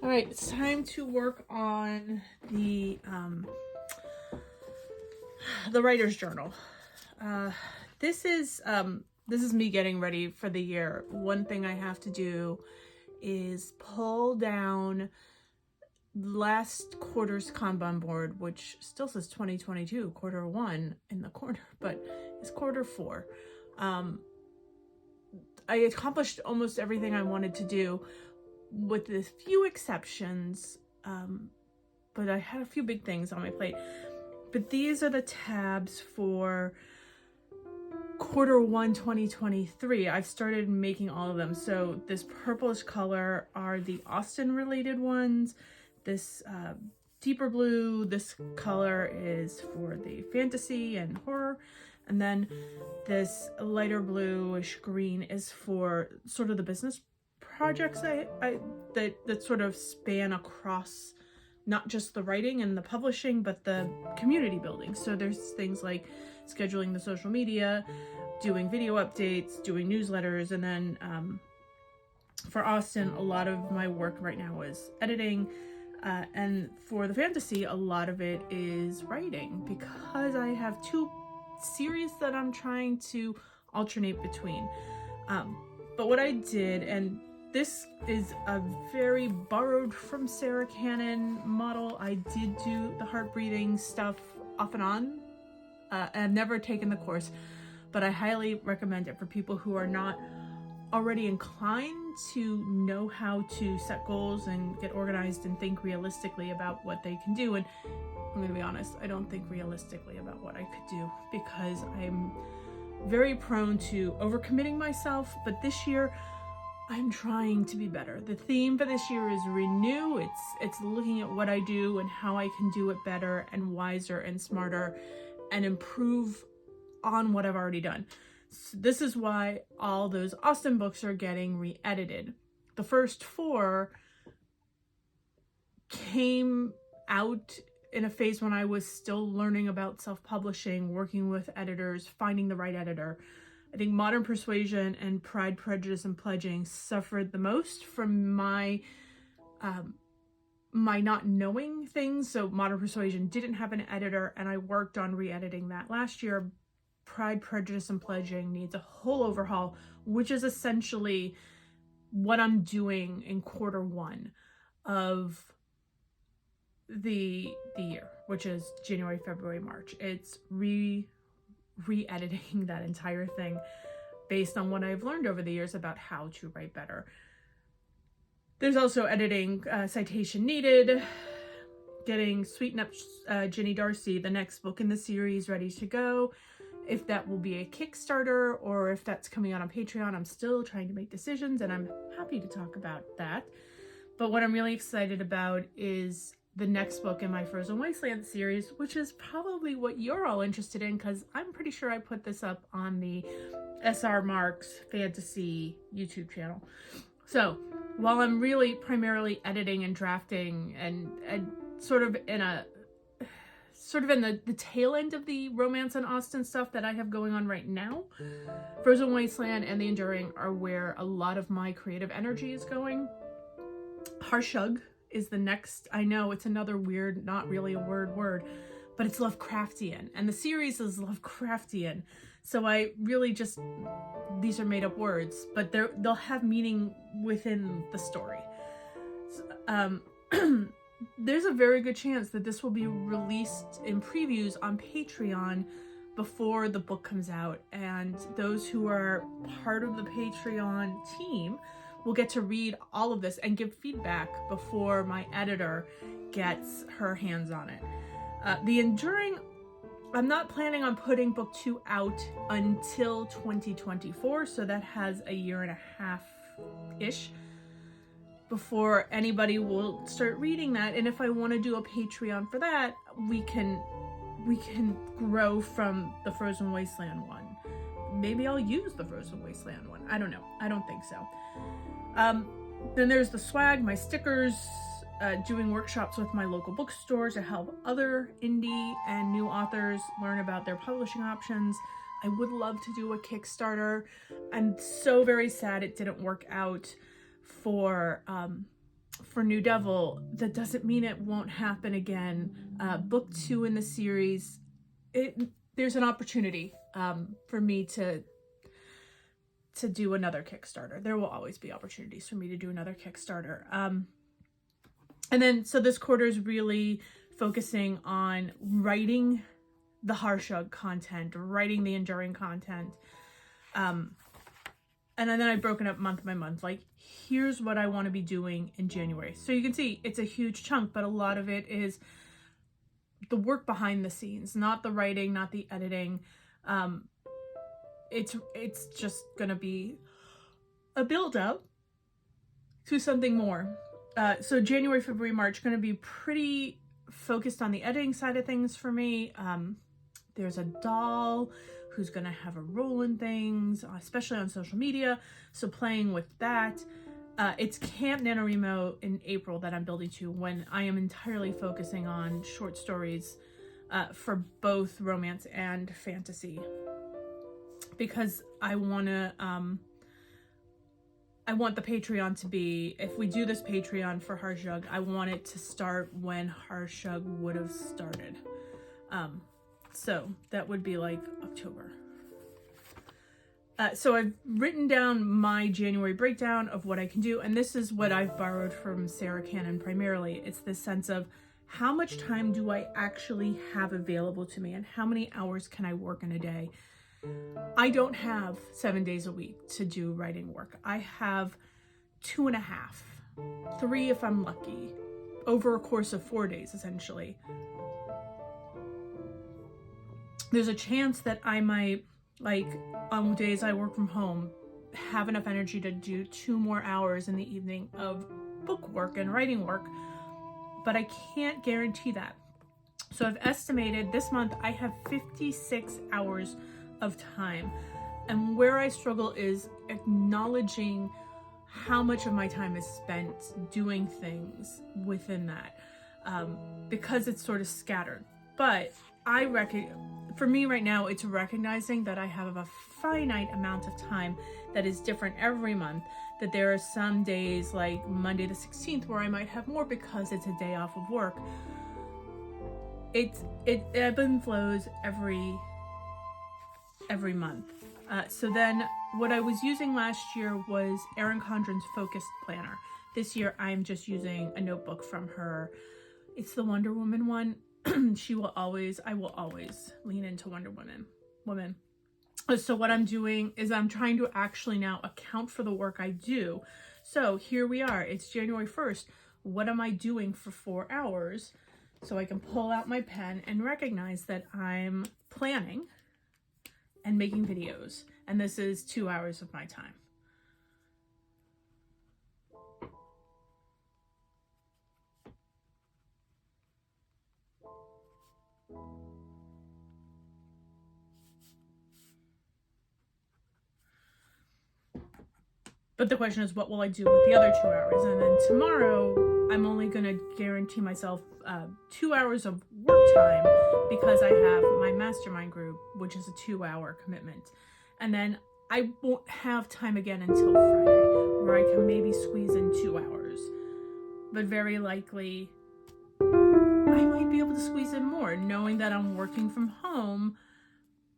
All right, it's time to work on the writer's journal. This is me getting ready for the year. One thing I have to do is pull down last quarter's Kanban board, which still says 2022, quarter one in the corner, but it's quarter four. I accomplished almost everything I wanted to do, with a few exceptions, but I had a few big things on my plate. But these are the tabs for quarter one 2023. I've started making all of them. So this purplish color are the Austen related ones. This deeper blue, this color is for the fantasy and horror. And then this lighter bluish green is for sort of the business projects that sort of span across not just the writing and the publishing, but the community building. So there's things like scheduling the social media, doing video updates, doing newsletters, and then for Austen, a lot of my work right now is editing, and for the fantasy, a lot of it is writing, because I have two series that I'm trying to alternate between. But what I did, and this is a very borrowed from Sarah Cannon model. I did do the heart breathing stuff off and on. I've never taken the course, but I highly recommend it for people who are not already inclined to know how to set goals and get organized and think realistically about what they can do. And I'm going to be honest, I don't think realistically about what I could do, because I'm very prone to overcommitting myself. But this year, I'm trying to be better. The theme for this year is renew. It's looking at what I do and how I can do it better and wiser and smarter and improve on what I've already done. So this is why all those Austen books are getting re-edited. The first four came out in a phase when I was still learning about self-publishing, working with editors, finding the right editor. I think Modern Persuasion and Pride, Prejudice, and Pledging suffered the most from my not knowing things. So Modern Persuasion didn't have an editor, and I worked on re-editing that last year. Pride, Prejudice, and Pledging needs a whole overhaul, which is essentially what I'm doing in quarter one of the year, which is January, February, March. It's re-editing that entire thing based on what I've learned over the years about how to write better. There's also editing citation needed, getting Sweeten Up Ginny Darcy, the next book in the series, ready to go. If that will be a Kickstarter or if that's coming out on Patreon, I'm still trying to make decisions, and I'm happy to talk about that. But what I'm really excited about is the next book in my Frozen Wasteland series, which is probably what you're all interested in, because I'm pretty sure I put this up on the Sara Marks Fantasy YouTube channel. So while I'm really primarily editing and drafting and sort of in the tail end of the romance and Austen stuff that I have going on right now, Frozen Wasteland and The Enduring are where a lot of my creative energy is going. Harshug is the next. I know it's another weird, not really a word, but it's Lovecraftian, and the series is Lovecraftian. So I really just, these are made up words, but they'll have meaning within the story. There's a very good chance that this will be released in previews on Patreon before the book comes out, and those who are part of the Patreon team will get to read all of this and give feedback before my editor gets her hands on it. The Enduring, I'm not planning on putting book 2 out until 2024, so that has a year and a half-ish before anybody will start reading that. And if I want to do a Patreon for that, we can grow from the Frozen Wasteland one. Maybe I'll use the Frozen Wasteland one. I don't know. I don't think so. Then there's the swag, my stickers, doing workshops with my local bookstore to help other indie and new authors learn about their publishing options. I would love to do a Kickstarter. I'm so very sad it didn't work out for for New Devil, that doesn't mean it won't happen again. Book 2 in the series, there's an opportunity for me to do another Kickstarter. There will always be opportunities for me to do another Kickstarter. And then, so this quarter is really focusing on writing the Harshug content, writing the enduring content. And then I've broken up month by month. Like, here's what I want to be doing in January. So you can see it's a huge chunk, but a lot of it is the work behind the scenes, not the writing, not the editing. It's just going to be a build up to something more. So January, February, March, going to be pretty focused on the editing side of things for me. There's a doll who's going to have a role in things, especially on social media. So playing with that. It's Camp NaNoWriMo in April that I'm building to, when I am entirely focusing on short stories for both romance and fantasy. Because I want to, I want the Patreon to be, if we do this Patreon for Harshug, I want it to start when Harshug would have started. So that would be like October. So I've written down my January breakdown of what I can do. And this is what I've borrowed from Sarah Cannon primarily. It's this sense of how much time do I actually have available to me, and how many hours can I work in a day? I don't have 7 days a week to do writing work. I have 2.5, 3 if I'm lucky, over a course of 4 days, essentially. There's a chance that I might, like, on days I work from home, have enough energy to do 2 more hours in the evening of book work and writing work, but I can't guarantee that. So I've estimated this month I have 56 hours of time, and where I struggle is acknowledging how much of my time is spent doing things within that, because it's sort of scattered. But for me right now, it's recognizing that I have a finite amount of time that is different every month, that there are some days like Monday the 16th where I might have more because it's a day off of work. It ebbs and flows every month. So then what I was using last year was Erin Condren's Focused Planner. This year I'm just using a notebook from her. It's the Wonder Woman one. I will always lean into Wonder Woman. So what I'm doing is I'm trying to actually now account for the work I do. So here we are, it's January 1st. What am I doing for 4 hours? So I can pull out my pen and recognize that I'm planning and making videos. And this is 2 hours of my time. But the question is, what will I do with the other 2 hours? And then tomorrow, I'm only going to guarantee myself 2 hours of work time because I have my mastermind group, which is a 2-hour commitment. And then I won't have time again until Friday, where I can maybe squeeze in 2 hours. But very likely, I might be able to squeeze in more, knowing that I'm working from home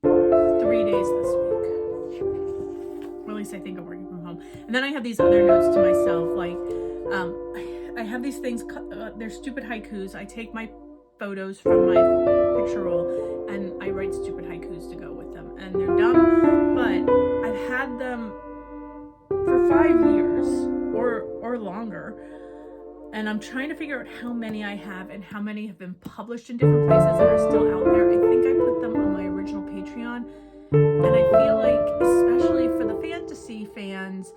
3 days this week. Or at least I think I'm working from home. And then I have these other notes to myself, like, I have these things, they're stupid haikus. I take my photos from my picture roll and I write stupid haikus to go with them. And they're dumb, but I've had them for 5 years or longer. And I'm trying to figure out how many I have and how many have been published in different places and are still out there. I think I put them on my original Patreon. And I feel like, especially for the fantasy fans,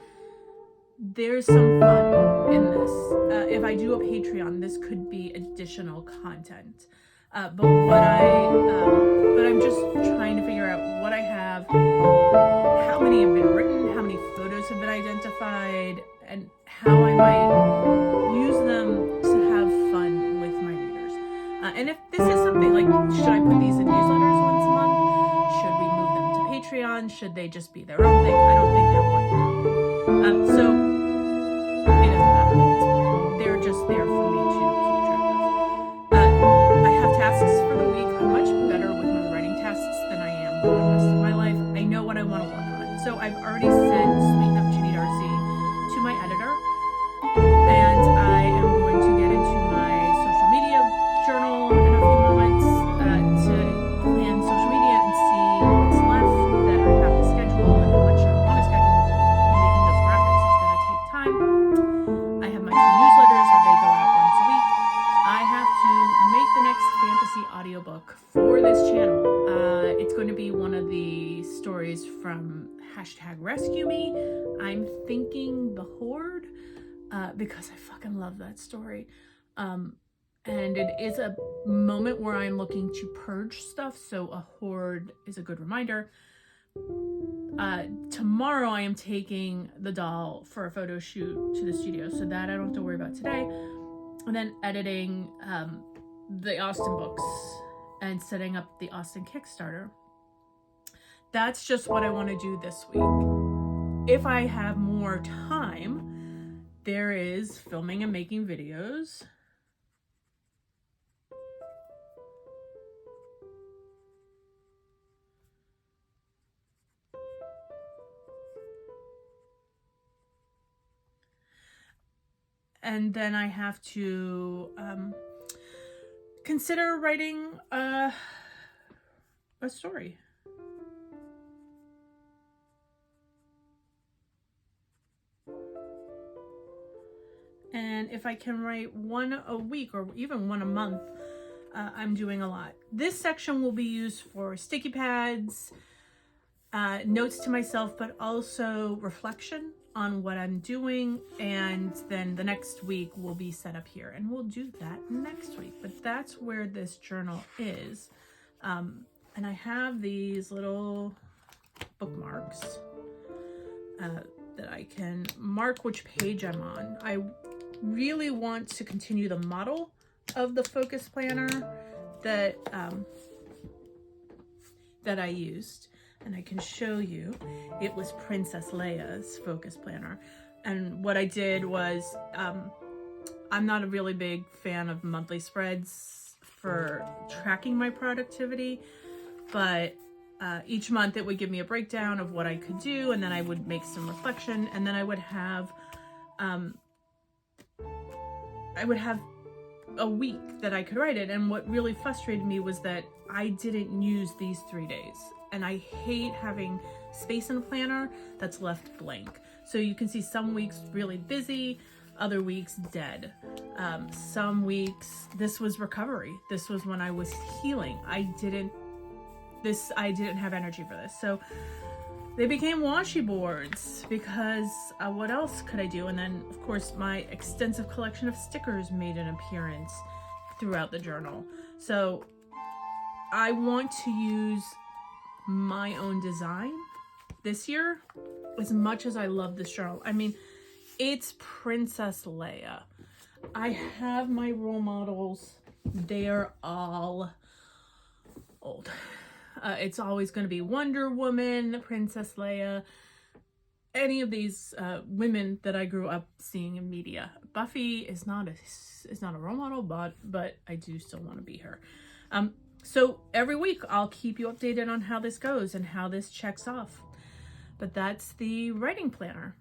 there's some fun in this. If I do a Patreon, this could be additional content. But I'm just trying to figure out what I have, how many have been written, how many photos have been identified, and how I might use them to have fun with my readers. And if this is something like, should I put these in newsletters once a month? Should we move them to Patreon? Should they just be their own thing? I don't think they're worth it. So it doesn't matter at this point. They're want to work on. So I've already sent Sweeten Up Ginny Darcy to my editor, and I am going to get into my social media journal in a few moments to plan social media and see what's left that I have to schedule and how much I want to schedule. Making those graphics is going to take time. I have my 2 newsletters and they go out once a week. I have to make the next fantasy audiobook for this channel. It's going to be one of the stories from #RescueMe. I'm thinking The Horde, because I fucking love that story. And it is a moment where I'm looking to purge stuff, so a horde is a good reminder. Tomorrow I am taking the doll for a photo shoot to the studio, so that I don't have to worry about today. And then editing the Austen books and setting up the Austen Kickstarter. That's just what I want to do this week. If I have more time, there is filming and making videos. And then I have to consider writing a story. And if I can write 1 a week or even 1 a month, I'm doing a lot. This section will be used for sticky pads, notes to myself, but also reflection on what I'm doing. And then the next week will be set up here, and we'll do that next week. But that's where this journal is. And I have these little bookmarks that I can mark which page I'm on. I really want to continue the model of the focus planner that I used, and I can show you. It was Princess Leia's focus planner, and what I did was I'm not a really big fan of monthly spreads for tracking my productivity, but each month it would give me a breakdown of what I could do, and then I would make some reflection, and then I would have a week that I could write it. And what really frustrated me was that I didn't use these 3 days, and I hate having space in a planner that's left blank. So you can see some weeks really busy, other weeks dead. Some weeks, this was recovery. This was when I was healing. I didn't have energy for this. So they became washi boards because what else could I do? And then, of course, my extensive collection of stickers made an appearance throughout the journal. So I want to use my own design this year as much as I love this journal. I mean, it's Princess Leia. I have my role models. They're all old. It's always going to be Wonder Woman, Princess Leia, any of these women that I grew up seeing in media. Buffy is not a role model, but I do still want to be her. So every week I'll keep you updated on how this goes and how this checks off. But that's the writing planner.